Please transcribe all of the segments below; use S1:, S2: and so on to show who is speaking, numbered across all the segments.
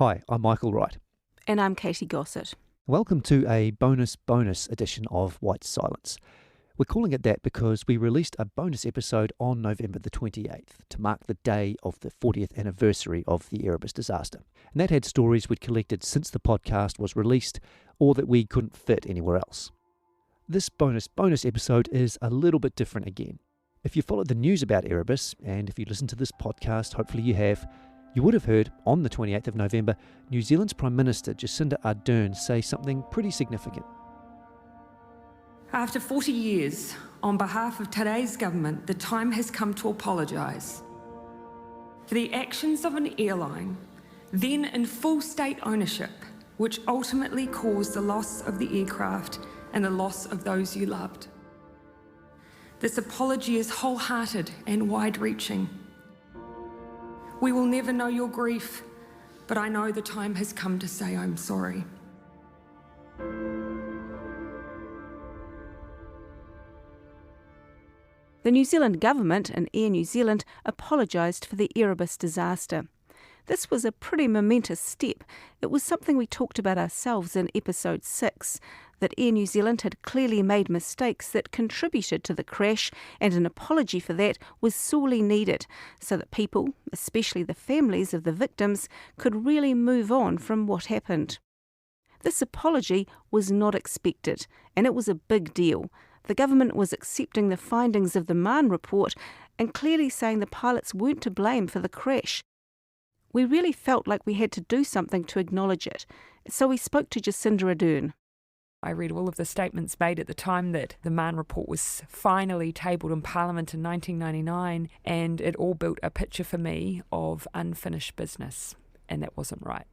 S1: Hi, I'm Michael Wright.
S2: And I'm Katy Gosset.
S1: Welcome to a bonus edition of White Silence. We're calling it that because we released a bonus episode on November the 28th to mark the day of the 40th anniversary of the Erebus disaster. And that had stories we'd collected since the podcast was released or that we couldn't fit anywhere else. This bonus episode is a little bit different again. If you followed the news about Erebus, and if you listened to this podcast, hopefully you have, you would have heard on the 28th of November, New Zealand's Prime Minister Jacinda Ardern say something pretty significant.
S3: After 40 years, on behalf of today's government, the time has come to apologise for the actions of an airline, then in full state ownership, which ultimately caused the loss of the aircraft and the loss of those you loved. This apology is wholehearted and wide-reaching. We will never know your grief, but I know the time has come to say I'm sorry.
S2: The New Zealand government and Air New Zealand apologised for the Erebus disaster. This was a pretty momentous step. It was something we talked about ourselves in episode 6, that Air New Zealand had clearly made mistakes that contributed to the crash, and an apology for that was sorely needed so that people, especially the families of the victims, could really move on from what happened. This apology was not expected, and it was a big deal. The government was accepting the findings of the Mahon report and clearly saying the pilots weren't to blame for the crash. We really felt like we had to do something to acknowledge it, so we spoke to Jacinda Ardern.
S3: I read all of the statements made at the time that the Mahon report was finally tabled in Parliament in 1999, and it all built a picture for me of unfinished business, and that wasn't right.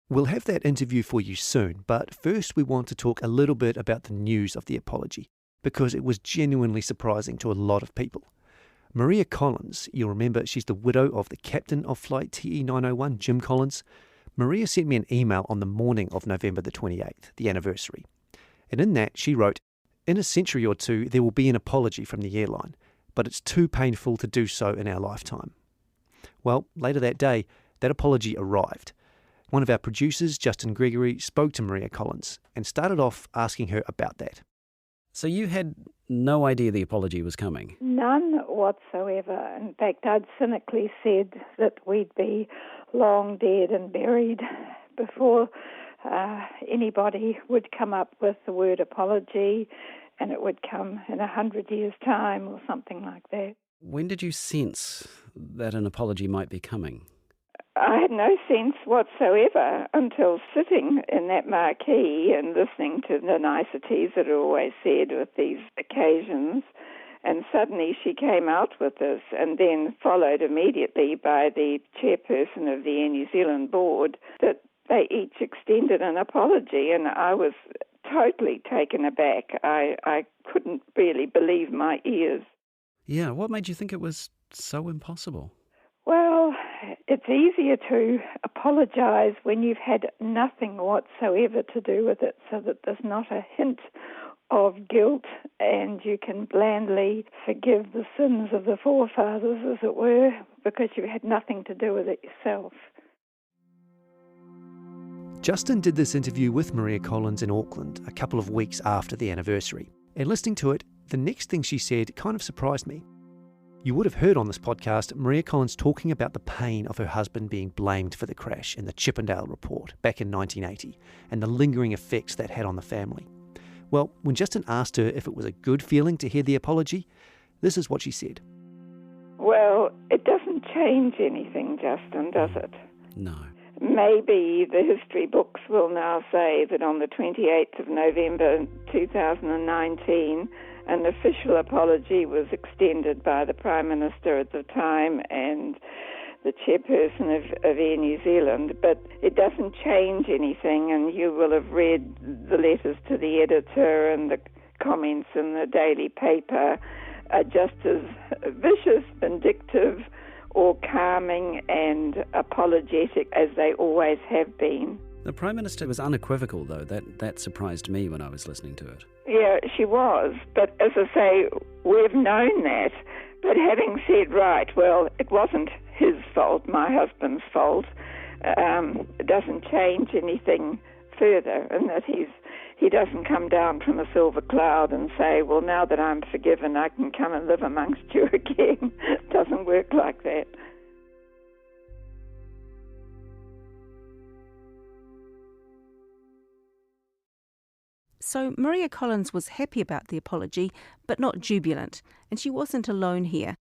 S1: We'll have that interview for you soon, but first we want to talk a little bit about the news of the apology, because it was genuinely surprising to a lot of people. Maria Collins, you'll remember she's the widow of the captain of Flight TE901, Jim Collins. Maria sent me an email on the morning of November the 28th, the anniversary. And in that she wrote, "In a century or two there will be an apology from the airline, but it's too painful to do so in our lifetime." Well, later that day, that apology arrived. One of our producers, Justin Gregory, spoke to Maria Collins and started off asking her about that.
S4: So you had no idea the apology was coming?
S5: None whatsoever. In fact, I'd cynically said that we'd be long dead and buried before anybody would come up with the word apology, and it would come in 100 years' time or something like that.
S4: When did you sense that an apology might be coming?
S5: I had no sense whatsoever until sitting in that marquee and listening to the niceties that are always said with these occasions. And suddenly she came out with this, and then followed immediately by the chairperson of the Air New Zealand board, that they each extended an apology, and I was totally taken aback. I couldn't really believe my ears.
S4: Yeah, what made you think it was so impossible?
S5: Well, it's easier to apologise when you've had nothing whatsoever to do with it, so that there's not a hint of guilt, and you can blandly forgive the sins of the forefathers, as it were, because you had nothing to do with it yourself.
S1: Justin did this interview with Maria Collins in Auckland a couple of weeks after the anniversary. And listening to it, the next thing she said kind of surprised me. You would have heard on this podcast Maria Collins talking about the pain of her husband being blamed for the crash in the Chippendale report back in 1980 and the lingering effects that had on the family. Well, when Justin asked her if it was a good feeling to hear the apology, this is what she said.
S5: Well, it doesn't change anything, Justin, does it?
S4: No.
S5: Maybe the history books will now say that on the 28th of November 2019, an official apology was extended by the Prime Minister at the time and the chairperson of Air New Zealand, but it doesn't change anything, and you will have read the letters to the editor, and the comments in the daily paper are just as vicious, vindictive, or calming and apologetic as they always have been.
S4: The Prime Minister was unequivocal, though. That surprised me when I was listening to it.
S5: Yeah, she was. But as I say, we've known that. But having said, right, well, it wasn't his fault, my husband's fault. doesn't change anything further, and that he doesn't come down from a silver cloud and say, well, now that I'm forgiven, I can come and live amongst you again. It doesn't work like that.
S2: So Maria Collins was happy about the apology, but not jubilant, and she wasn't alone here.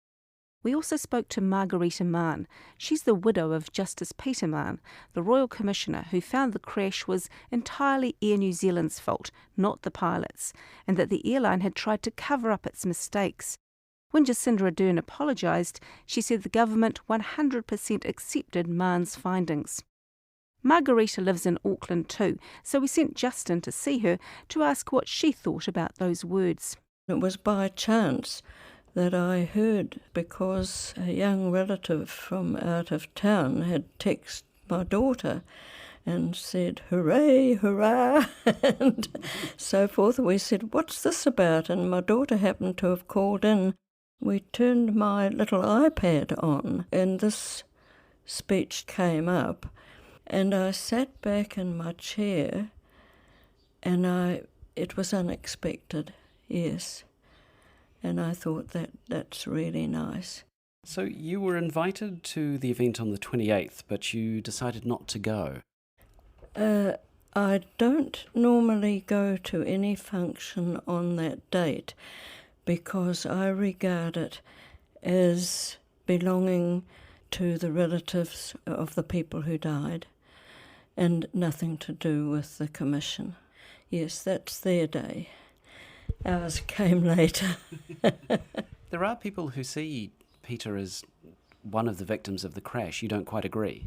S2: We also spoke to Margarita Mann. She's the widow of Justice Peter Mann, the Royal Commissioner who found the crash was entirely Air New Zealand's fault, not the pilots, and that the airline had tried to cover up its mistakes. When Jacinda Ardern apologised, she said the government 100% accepted Mann's findings. Margarita lives in Auckland too, so we sent Justin to see her to ask what she thought about those words.
S6: It was by chance that I heard, because a young relative from out of town had texted my daughter and said, hooray, hurrah, and so forth. We said, what's this about? And my daughter happened to have called in. We turned my little iPad on, and this speech came up, and I sat back in my chair, and it was unexpected, yes. And I thought that's really nice.
S4: So you were invited to the event on the 28th, but you decided not to go.
S6: I don't normally go to any function on that date because I regard it as belonging to the relatives of the people who died and nothing to do with the Commission. Yes, that's their day. Ours came later.
S4: There are people who see Peter as one of the victims of the crash. You don't quite agree?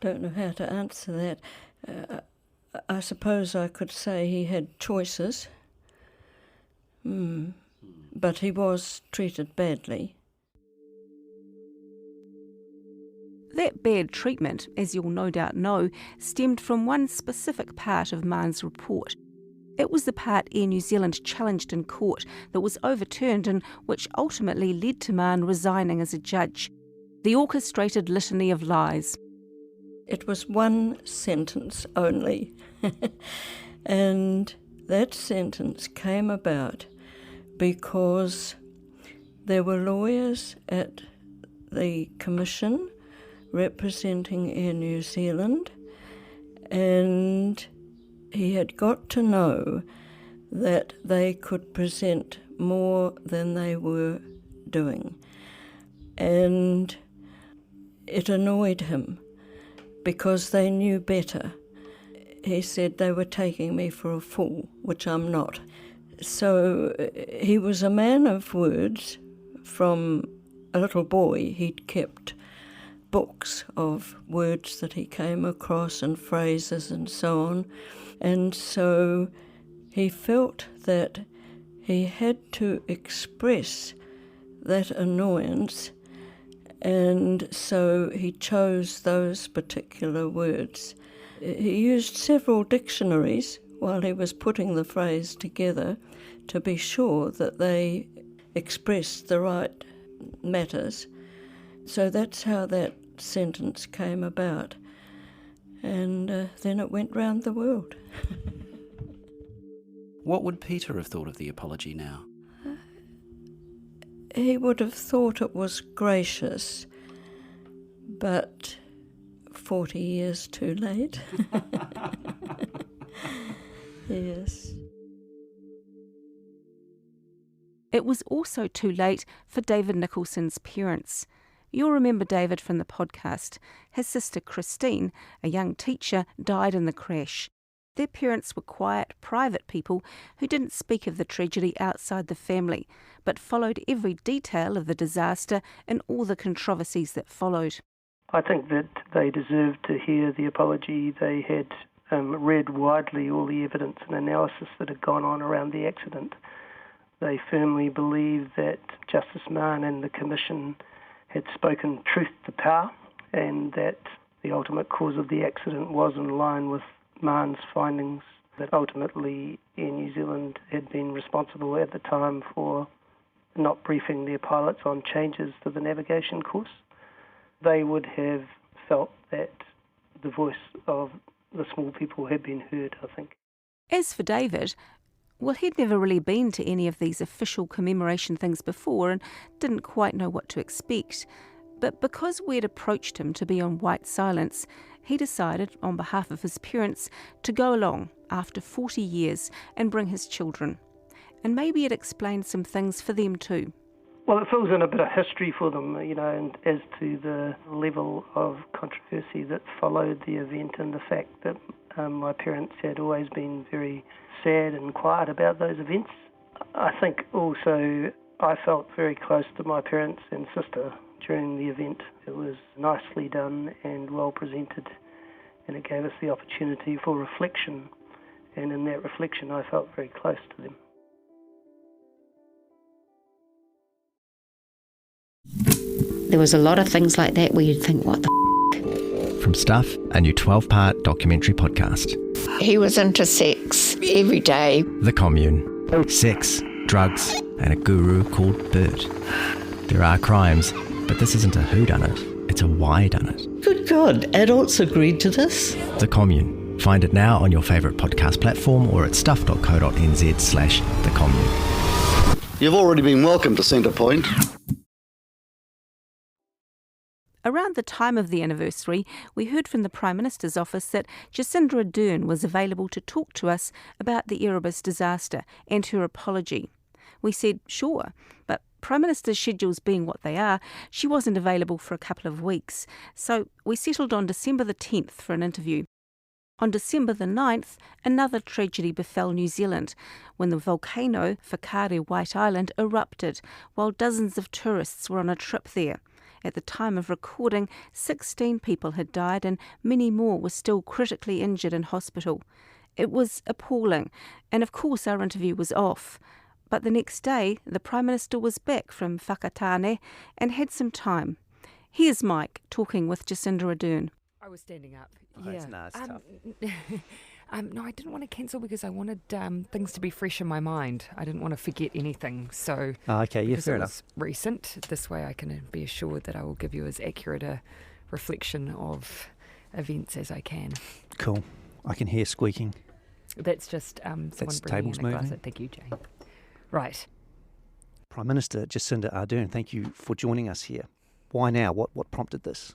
S6: Don't know how to answer that. I suppose I could say he had choices. But he was treated badly.
S2: That bad treatment, as you'll no doubt know, stemmed from one specific part of Mann's report. It was the part Air New Zealand challenged in court that was overturned and which ultimately led to Mann resigning as a judge. The orchestrated litany of lies.
S6: It was one sentence only. And that sentence came about because there were lawyers at the Commission representing Air New Zealand, and he had got to know that they could present more than they were doing. And it annoyed him because they knew better. He said they were taking me for a fool, which I'm not. So he was a man of words. From a little boy, he'd kept books of words that he came across and phrases and so on. And so he felt that he had to express that annoyance, and so he chose those particular words. He used several dictionaries while he was putting the phrase together to be sure that they expressed the right matters. So that's how that sentence came about. And then it went round the world.
S4: What would Peter have thought of the apology now?
S6: He would have thought it was gracious, but 40 years too late. Yes.
S2: It was also too late for David Nicholson's parents. You'll remember David from the podcast. His sister Christine, a young teacher, died in the crash. Their parents were quiet, private people who didn't speak of the tragedy outside the family, but followed every detail of the disaster and all the controversies that followed.
S7: I think that they deserved to hear the apology. They had read widely all the evidence and analysis that had gone on around the accident. They firmly believe that Justice Mann and the Commission had spoken truth to power, and that the ultimate cause of the accident was in line with Mann's findings, that ultimately Air New Zealand had been responsible at the time for not briefing their pilots on changes to the navigation course. they would have felt that the voice of the small people had been heard, I think.
S2: As for David, well, he'd never really been to any of these official commemoration things before and didn't quite know what to expect. But because we'd approached him to be on white silence, he decided, on behalf of his parents, to go along after 40 years and bring his children. And maybe it explained some things for them too.
S7: Well, it fills in a bit of history for them, and as to the level of controversy that followed the event and the fact that my parents had always been very sad and quiet about those events. I think also I felt very close to my parents and sister during the event. It was nicely done and well presented, and it gave us the opportunity for reflection, and in that reflection I felt very close to them.
S8: There was a lot of things like that where you'd think, what the
S9: From Stuff, a new 12-part documentary podcast.
S10: He was into sex every day.
S9: The Commune. Sex, drugs, and a guru called Bert. There are crimes, but this isn't a whodunit, it's a whydunit.
S11: Good God, adults agreed to this?
S9: The Commune. Find it now on your favourite podcast platform or at stuff.co.nz/The Commune.
S12: You've already been welcome to Centre Point.
S2: Around the time of the anniversary, we heard from the Prime Minister's office that Jacinda Ardern was available to talk to us about the Erebus disaster and her apology. We said, sure, but Prime Minister's schedules being what they are, she wasn't available for a couple of weeks. So we settled on December the 10th for an interview. On December the 9th, another tragedy befell New Zealand when the volcano, Whakaare White Island, erupted while dozens of tourists were on a trip there. At the time of recording, 16 people had died and many more were still critically injured in hospital. It was appalling, and of course our interview was off. But the next day, the Prime Minister was back from Whakatane and had some time. Here's Mike talking with Jacinda Ardern.
S3: I was standing up.
S1: Oh,
S3: yeah.
S1: That's tough.
S3: No, I didn't want to cancel because I wanted things to be fresh in my mind. I didn't want to forget anything. So,
S1: okay, yeah, fair
S3: it
S1: enough.
S3: was recent. This way I can be assured that I will give you as accurate a reflection of events as I can.
S1: Cool. I can hear squeaking.
S3: That's just someone
S1: That's
S3: bringing
S1: tables
S3: in a glass.
S1: moving.
S3: Thank you, Jane. Right.
S1: Prime Minister Jacinda Ardern, thank you for joining us here. Why now? What prompted this?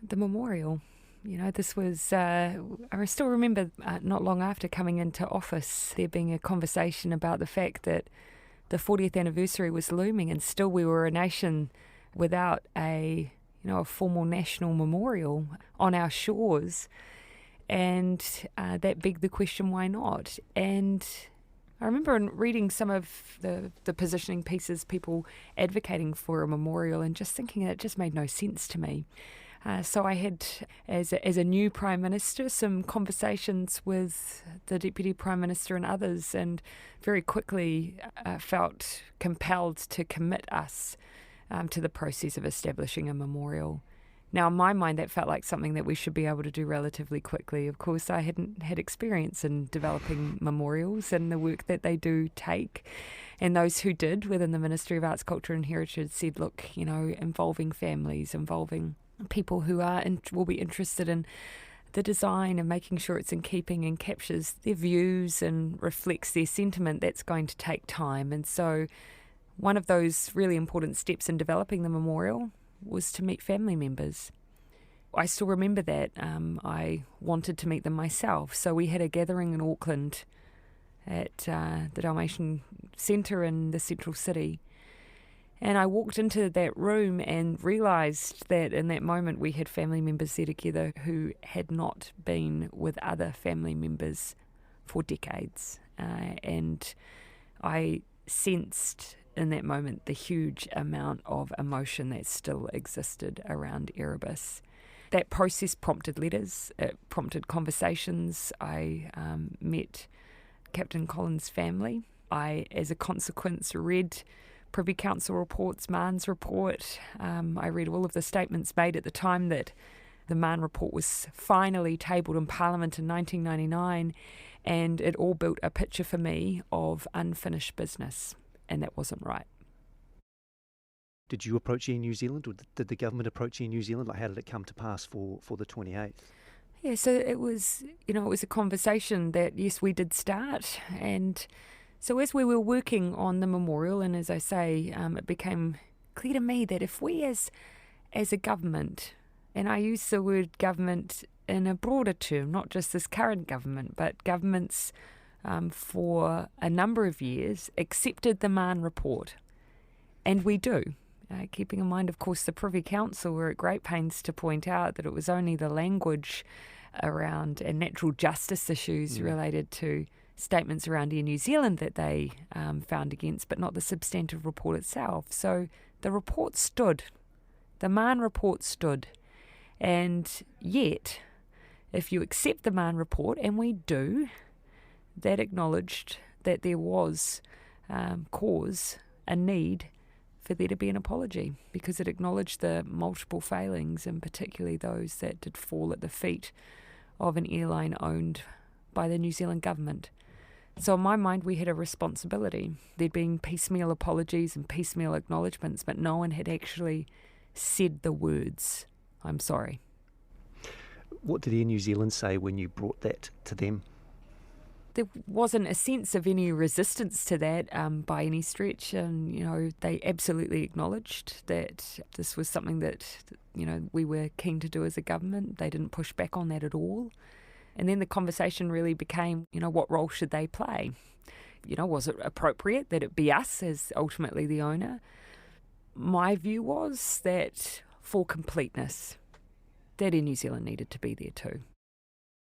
S3: The memorial. This was, I still remember not long after coming into office, there being a conversation about the fact that the 40th anniversary was looming and still we were a nation without a formal national memorial on our shores. And that begged the question, why not? And I remember in reading some of the positioning pieces, people advocating for a memorial and just thinking that it just made no sense to me. So I had, as a new Prime Minister, some conversations with the Deputy Prime Minister and others, and very quickly felt compelled to commit us to the process of establishing a memorial. Now, in my mind, that felt like something that we should be able to do relatively quickly. Of course, I hadn't had experience in developing memorials and the work that they do take. And those who did within the Ministry of Arts, Culture and Heritage said, look, involving families, involving people who will be interested in the design and making sure it's in keeping and captures their views and reflects their sentiment, that's going to take time. And so one of those really important steps in developing the memorial was to meet family members. I still remember that. I wanted to meet them myself. So we had a gathering in Auckland at the Dalmatian Centre in the central city. And I walked into that room and realised that in that moment we had family members there together who had not been with other family members for decades. And I sensed in that moment the huge amount of emotion that still existed around Erebus. That process prompted letters, it prompted conversations. I met Captain Collins' family. I, as a consequence, read Privy Council reports, Mahn's report. I read all of the statements made at the time that the Mahn report was finally tabled in Parliament in 1999, and it all built a picture for me of unfinished business, and that wasn't right.
S1: Did you approach Air New Zealand, or did the government approach Air New Zealand? Like, how did it come to pass for the 28th?
S3: Yeah, so it was a conversation that, yes, we did start. And so as we were working on the memorial, and as I say, it became clear to me that if we as a government, and I use the word government in a broader term, not just this current government, but governments for a number of years accepted the Mahon report, and we do. Keeping in mind, of course, the Privy Council were at great pains to point out that it was only the language around and natural justice issues related to statements around Air New Zealand that they found against, but not the substantive report itself. So the report stood. The Mahon report stood. And yet, if you accept the Mahon report, and we do, that acknowledged that there was cause, a need for there to be an apology, because it acknowledged the multiple failings, and particularly those that did fall at the feet of an airline owned by the New Zealand government. So in my mind, we had a responsibility. There'd been piecemeal apologies and piecemeal acknowledgements, but no one had actually said the words, "I'm sorry."
S1: What did Air New Zealand say when you brought that to them?
S3: There wasn't a sense of any resistance to that by any stretch, and they absolutely acknowledged that this was something that we were keen to do as a government. They didn't push back on that at all. And then the conversation really became, what role should they play? Was it appropriate that it be us as ultimately the owner? My view was that for completeness, that Air New Zealand needed to be there too.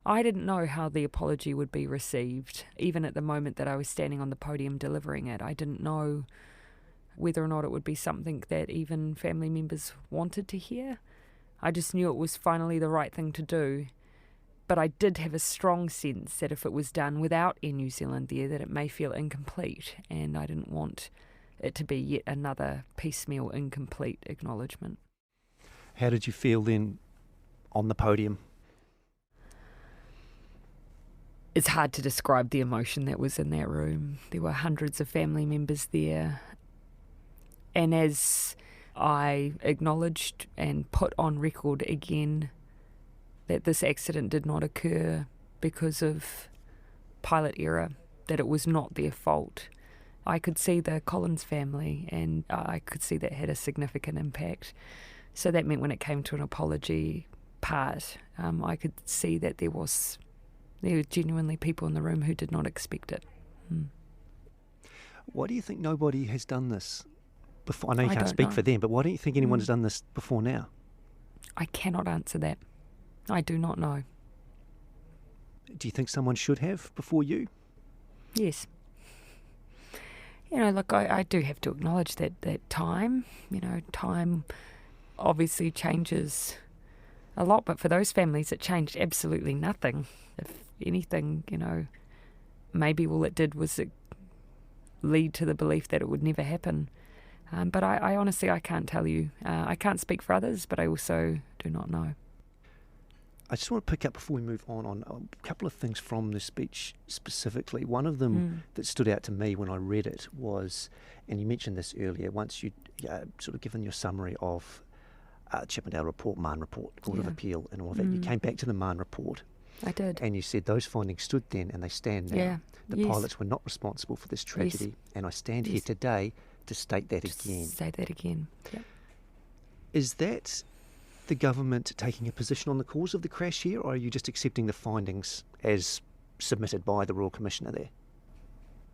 S3: I didn't know how the apology would be received, even at the moment that I was standing on the podium delivering it. I didn't know whether or not it would be something that even family members wanted to hear. I just knew it was finally the right thing to do. But I did have a strong sense that if it was done without Air New Zealand there, that it may feel incomplete, and I didn't want it to be yet another piecemeal, incomplete acknowledgement.
S1: How did you feel then on the podium?
S3: It's hard to describe the emotion that was in that room. There were hundreds of family members there. And as I acknowledged and put on record again that this accident did not occur because of pilot error, that it was not their fault, I could see the Collins family, and I could see that had a significant impact. So that meant when it came to an apology part, I could see that there were genuinely people in the room who did not expect it.
S1: Why do you think nobody has done this before? I know you can't speak for them, but why don't you think anyone has done this before now? I
S3: cannot answer that. I do not know.
S1: Do you think someone should have before you?
S3: Yes. Look, I do have to acknowledge that time obviously changes a lot, but for those families it changed absolutely nothing. If anything, maybe all it did was lead to the belief that it would never happen. But I honestly, I can't tell you. I can't speak for others, but I also do not know.
S1: I just want to pick up before we move on a couple of things from the speech specifically. One of them that stood out to me when I read it was, and you mentioned this earlier, once you'd sort of given your summary of Chippendale report, Mahon report, Court of Appeal and all of that, you came back to the Mahon report.
S3: I did.
S1: And you said those findings stood then and they stand now.
S3: Yeah.
S1: The pilots were not responsible for this tragedy. And I stand here today to state that again.
S3: State that again. Yep.
S1: Is that the government taking a position on the cause of the crash here, or are you just accepting the findings as submitted by the Royal Commissioner there?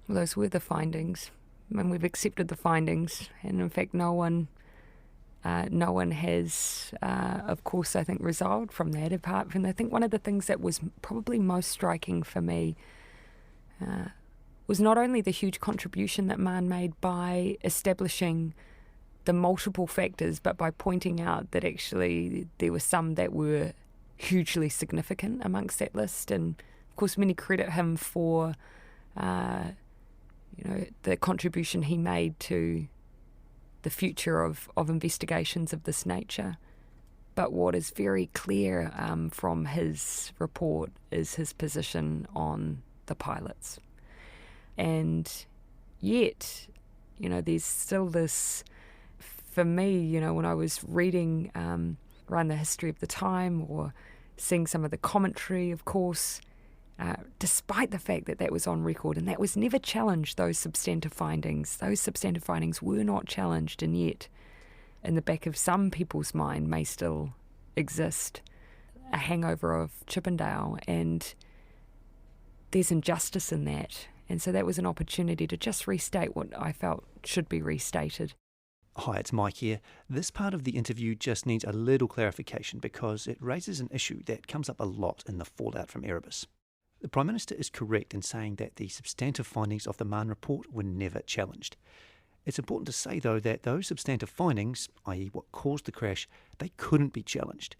S3: Well, those were the findings. We've accepted the findings, and in fact no one has, of course, I think, resolved from that, apart from, I think one of the things that was probably most striking for me was not only the huge contribution that Mahon made by establishing the multiple factors, but by pointing out that actually there were some that were hugely significant amongst that list. And of course many credit him for the contribution he made to the future of investigations of this nature. But what is very clear from his report is his position on the pilots. And yet, there's still this for me, when I was reading around the history of the time or seeing some of the commentary, of course, despite the fact that that was on record and that was never challenged, those substantive findings were not challenged, and yet in the back of some people's mind may still exist a hangover of Chippendale, and there's injustice in that. And so that was an opportunity to just restate what I felt should be restated.
S1: Hi, it's Mike here. This part of the interview just needs a little clarification because it raises an issue that comes up a lot in the fallout from Erebus. The Prime Minister is correct in saying that the substantive findings of the Mann report were never challenged. It's important to say, though, that those substantive findings, i.e. what caused the crash, they couldn't be challenged.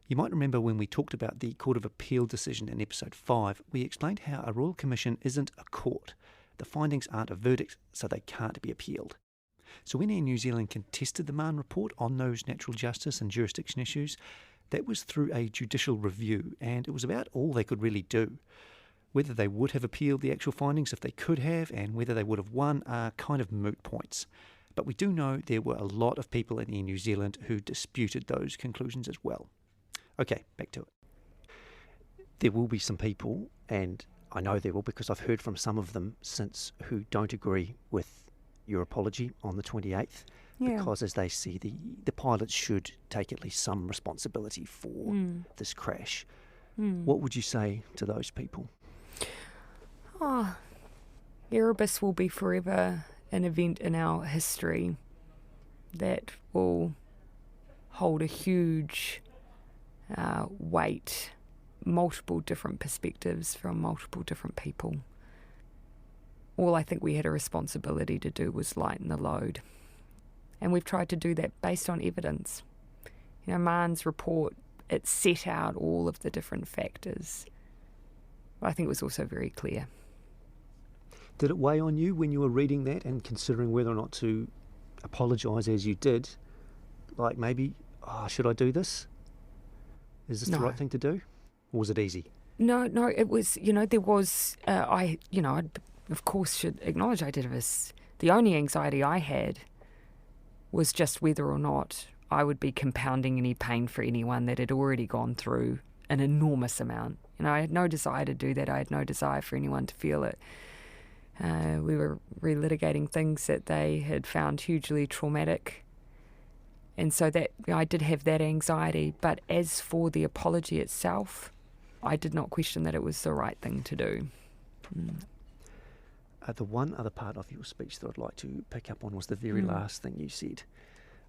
S1: You might remember when we talked about the Court of Appeal decision in episode 5, we explained how a Royal Commission isn't a court. The findings aren't a verdict, so they can't be appealed. So when Air New Zealand contested the Mann report on those natural justice and jurisdiction issues, that was through a judicial review, and it was about all they could really do. Whether they would have appealed the actual findings if they could have, and whether they would have won, are kind of moot points. But we do know there were a lot of people in Air New Zealand who disputed those conclusions as well. Okay, back to it. There will be some people, and I know there will because I've heard from some of them since, who don't agree with your apology on the 28th, because as they see, the pilots should take at least some responsibility for this crash. What would you say to those people?
S3: Erebus will be forever an event in our history that will hold a huge weight, multiple different perspectives from multiple different people. All I think we had a responsibility to do was lighten the load. And we've tried to do that based on evidence. Mann's report, it set out all of the different factors. But I think it was also very clear.
S1: Did it weigh on you when you were reading that and considering whether or not to apologise as you did? Like maybe, should I do this? Is this the right thing to do? Or was it easy?
S3: No, it was, there was, I of course should acknowledge I did this. The only anxiety I had was just whether or not I would be compounding any pain for anyone that had already gone through an enormous amount. I had no desire to do that. I had no desire for anyone to feel it. We were relitigating things that they had found hugely traumatic. And so that I did have that anxiety. But as for the apology itself, I did not question that it was the right thing to do.
S1: The one other part of your speech that I'd like to pick up on was the very last thing you said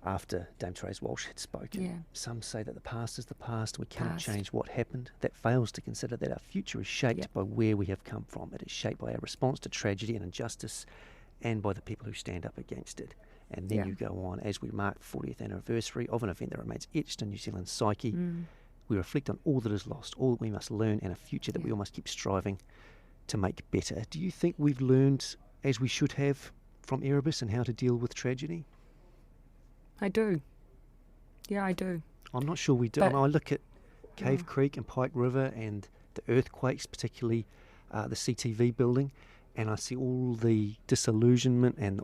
S1: after Dame Therese Walsh had spoken.
S3: Yeah.
S1: Some say that the past is the past. We cannot change what happened. That fails to consider that our future is shaped by where we have come from. It is shaped by our response to tragedy and injustice and by the people who stand up against it. And then you go on, as we mark the 40th anniversary of an event that remains etched in New Zealand's psyche, we reflect on all that is lost, all that we must learn, and a future that we all must keep striving to make better. Do you think we've learned, as we should have, from Erebus and how to deal with tragedy?
S3: I do. Yeah, I do.
S1: I'm not sure we do. I look at Cave Creek and Pike River and the earthquakes, particularly the CTV building, and I see all the disillusionment and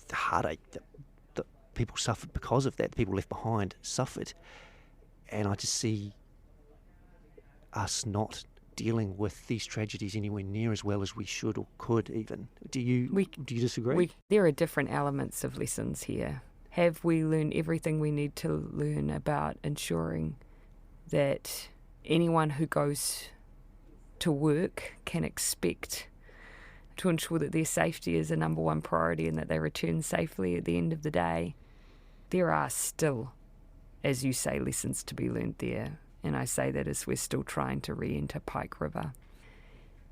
S1: the heartache that people suffered because of that, the people left behind suffered. And I just see us not dealing with these tragedies anywhere near as well as we should or could even. Do you disagree?
S3: There are different elements of lessons here. Have we learned everything we need to learn about ensuring that anyone who goes to work can expect to ensure that their safety is a number one priority and that they return safely at the end of the day? There are still, as you say, lessons to be learned there. And I say that as we're still trying to re-enter Pike River.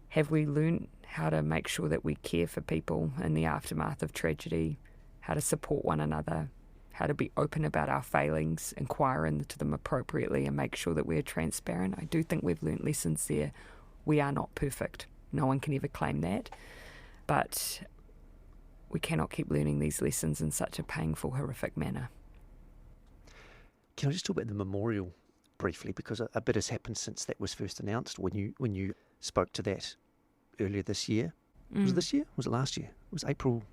S3: Have we learned how to make sure that we care for people in the aftermath of tragedy, how to support one another, how to be open about our failings, inquire into them appropriately and make sure that we're transparent? I do think we've learned lessons there. We are not perfect. No one can ever claim that. But we cannot keep learning these lessons in such a painful, horrific manner.
S1: Can I just talk about the memorial briefly, because a bit has happened since that was first announced when you spoke to that earlier this year. Was it this year? Was it last year? It was April.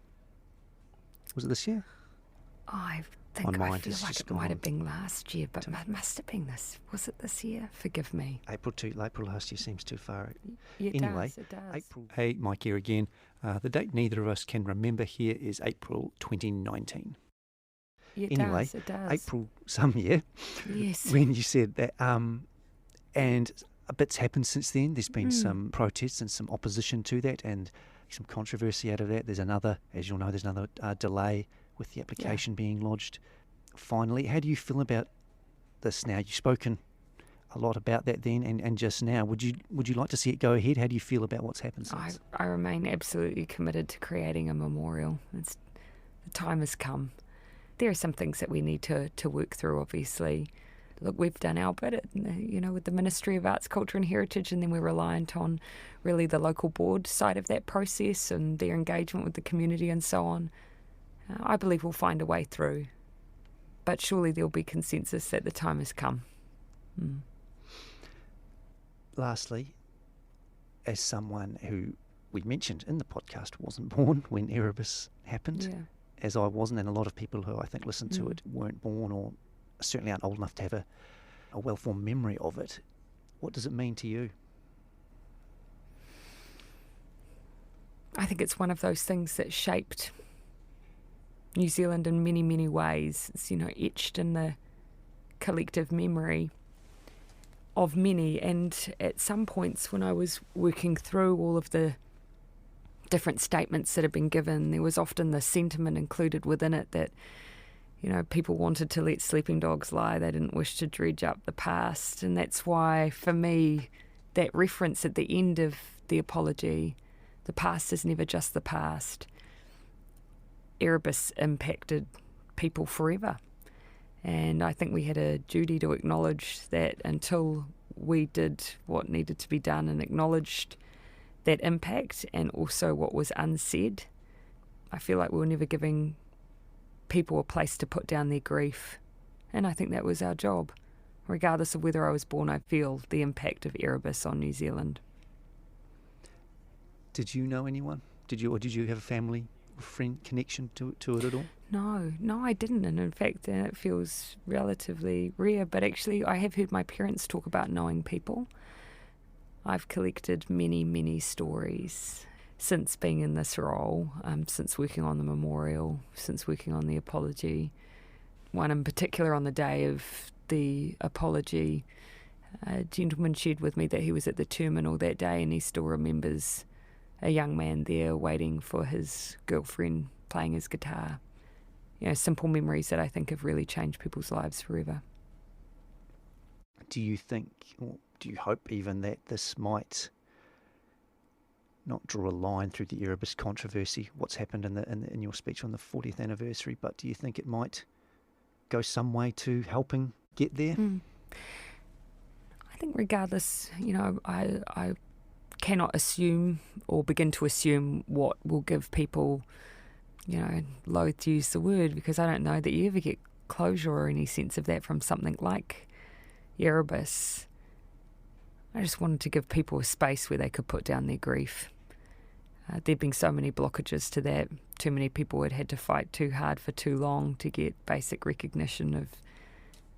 S1: Was it this year? My mind
S3: I feel
S1: has
S3: like
S1: just
S3: it
S1: gone
S3: might
S1: on.
S3: have been last year, but must have been this. Was it this year? Forgive me.
S1: April last year seems too far.
S3: It
S1: Anyway,
S3: does.
S1: April. Hey, Mike here again. The date neither of us can remember here is April 2019.
S3: It does.
S1: April some year.
S3: Yes.
S1: When you said that, and a bit's happened since then. There's been some protests and some opposition to that, and some controversy out of that. There's another, as you'll know, delay with the application being lodged. Finally, how do you feel about this now? You've spoken a lot about that then and just now. Would you like to see it go ahead? How do you feel about what's happened since?
S3: I remain absolutely committed to creating a memorial. The time has come. There are some things that we need to work through, obviously. Look, we've done our bit, with the Ministry of Arts, Culture and Heritage, and then we're reliant on really the local board side of that process and their engagement with the community and so on. I believe we'll find a way through, but surely there'll be consensus that the time has come.
S1: Lastly, as someone who we mentioned in the podcast wasn't born when Erebus happened, as I wasn't, and a lot of people who I think listened to it weren't born or certainly aren't old enough to have a well-formed memory of it, what does it mean to you?
S3: I think it's one of those things that shaped New Zealand in many, many ways. It's, etched in the collective memory of many. And at some points when I was working through all of the different statements that have been given, there was often the sentiment included within it that, people wanted to let sleeping dogs lie. They didn't wish to dredge up the past. And that's why, for me, that reference at the end of the apology, the past is never just the past. Erebus impacted people forever. And I think we had a duty to acknowledge that until we did what needed to be done and acknowledged that impact and also what was unsaid, I feel like we were never giving people a place to put down their grief. And I think that was our job. Regardless of whether I was born, I feel the impact of Erebus on New Zealand.
S1: Did you know anyone? Did you have a family or friend connection to it at all?
S3: No, I didn't. And in fact, it feels relatively rare. But actually, I have heard my parents talk about knowing people. I've collected many, many stories since being in this role, since working on the memorial, since working on the apology. One in particular on the day of the apology, a gentleman shared with me that he was at the terminal that day and he still remembers a young man there waiting for his girlfriend playing his guitar. Simple memories that I think have really changed people's lives forever.
S1: Do you think, or do you hope even, that this might not draw a line through the Erebus controversy, what's happened in your speech on the 40th anniversary, but do you think it might go some way to helping get there?
S3: I think regardless, I cannot assume or begin to assume what will give people, loath to use the word, because I don't know that you ever get closure or any sense of that from something like Erebus. I just wanted to give people a space where they could put down their grief. There'd been so many blockages to that. Too many people had to fight too hard for too long to get basic recognition of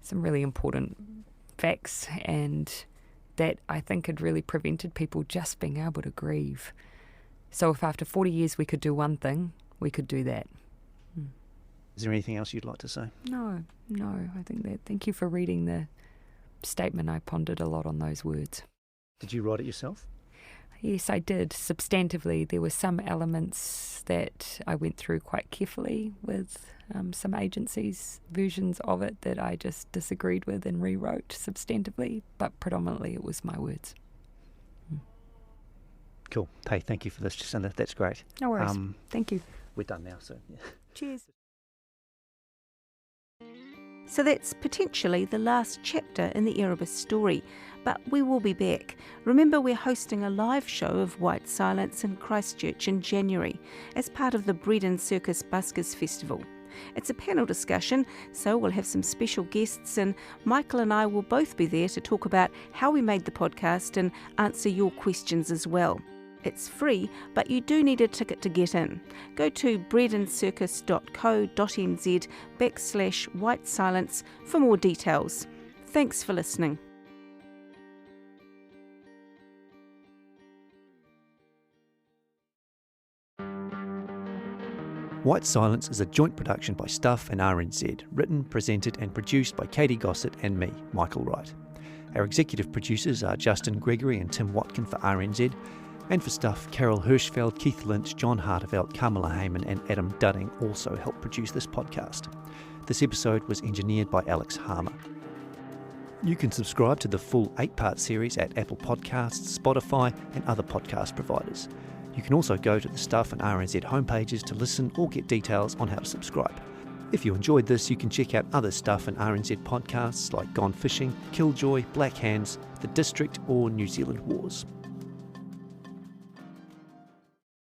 S3: some really important facts, and that I think had really prevented people just being able to grieve. So if after 40 years we could do one thing, we could do that.
S1: Is there anything else you'd like to say?
S3: No, I think that. Thank you for reading the statement. I pondered a lot on those words.
S1: Did you write it yourself?
S3: Yes, I did. Substantively, there were some elements that I went through quite carefully with some agencies' versions of it that I just disagreed with and rewrote substantively, but predominantly it was my words.
S1: Cool. Hey, thank you for this, Jacinda. That's great.
S3: No worries. Thank you.
S1: We're done now, so yeah.
S3: Cheers.
S2: So that's potentially the last chapter in the Erebus story, but we will be back. Remember, we're hosting a live show of White Silence in Christchurch in January as part of the Bread and Circus Buskers Festival. It's a panel discussion, so we'll have some special guests, and Michael and I will both be there to talk about how we made the podcast and answer your questions as well. It's free, but you do need a ticket to get in. Go to breadandcircus.co.nz/White Silence for more details. Thanks for listening.
S1: White Silence is a joint production by Stuff and RNZ, written, presented and produced by Katy Gosset and me, Michael Wright. Our executive producers are Justin Gregory and Tim Watkin for RNZ, and for Stuff, Carol Hirschfeld, Keith Lynch, John Hartevelt, Kamala Heyman and Adam Dudding also helped produce this podcast. This episode was engineered by Alex Harmer. You can subscribe to the full 8-part series at Apple Podcasts, Spotify and other podcast providers. You can also go to the Stuff and RNZ homepages to listen or get details on how to subscribe. If you enjoyed this, you can check out other Stuff and RNZ podcasts like Gone Fishing, Killjoy, Black Hands, The District or New Zealand Wars.